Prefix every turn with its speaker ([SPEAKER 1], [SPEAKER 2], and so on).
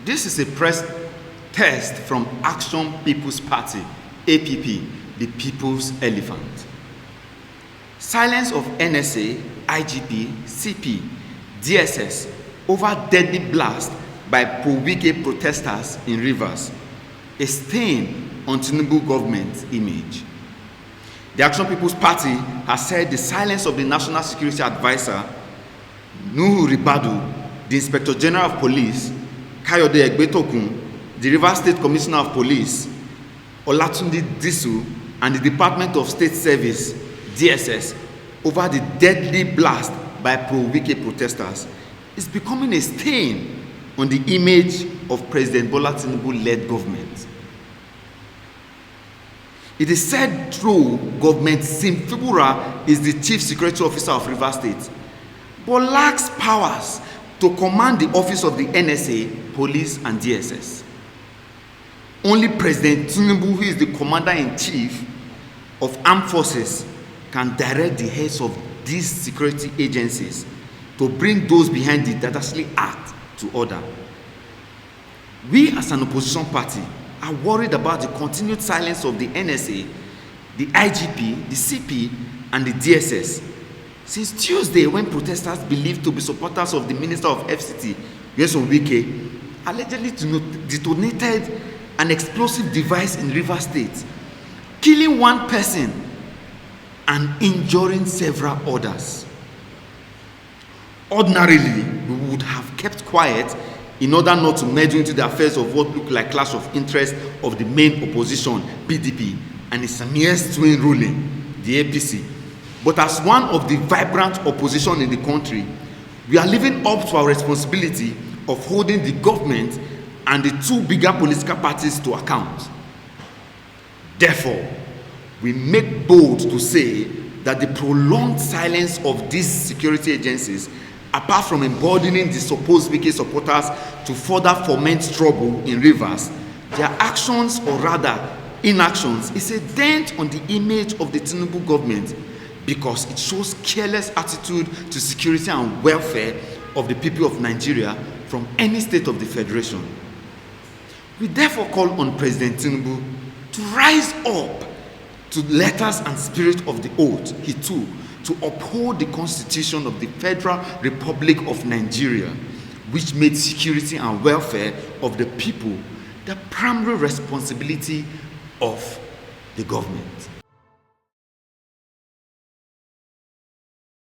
[SPEAKER 1] This is a press test from Action People's Party, APP, the People's Elephant. Silence of NSA, IGP, CP, DSS over deadly blast by pro-Wike protesters in Rivers, a stain on Tinubu government image. The Action People's Party has said the silence of the National Security Advisor, Nuhu Ribadu, the Inspector General of Police, Kayode Egbetokun, the Rivers State Commissioner of Police, Olatunde Disu, and the Department of State Service, DSS, over the deadly blast by pro-Wike protesters is becoming a stain on the image of President Bola Tinubu-led government. It is said through government Simfibura is the Chief Security Officer of Rivers State, but lacks powers to command the office of the NSA, police, and DSS. Only President Tinubu, who is the Commander-in-Chief of Armed Forces, can direct the heads of these security agencies to bring those behind the dastardly act to order. We as an opposition party are worried about the continued silence of the NSA, the IGP, the CP, and the DSS since Tuesday, when protesters believed to be supporters of the Minister of FCT, Wike, allegedly detonated an explosive device in Rivers State, killing one person and injuring several others. Ordinarily, we would have kept quiet in order not to meddle into the affairs of what looked like clash of interest of the main opposition, PDP, and its mere twin ruling, the APC. But as one of the vibrant opposition in the country, we are living up to our responsibility of holding the government and the two bigger political parties to account. Therefore, we make bold to say that the prolonged silence of these security agencies, apart from emboldening the supposed Wike supporters to further foment trouble in Rivers, their actions, or rather inactions, is a dent on the image of the Tinubu government, because it shows careless attitude to security and welfare of the people of Nigeria from any state of the Federation. We therefore call on President Tinubu to rise up to the letters and spirit of the oath he took to uphold the Constitution of the Federal Republic of Nigeria, which made security and welfare of the people the primary responsibility of the government.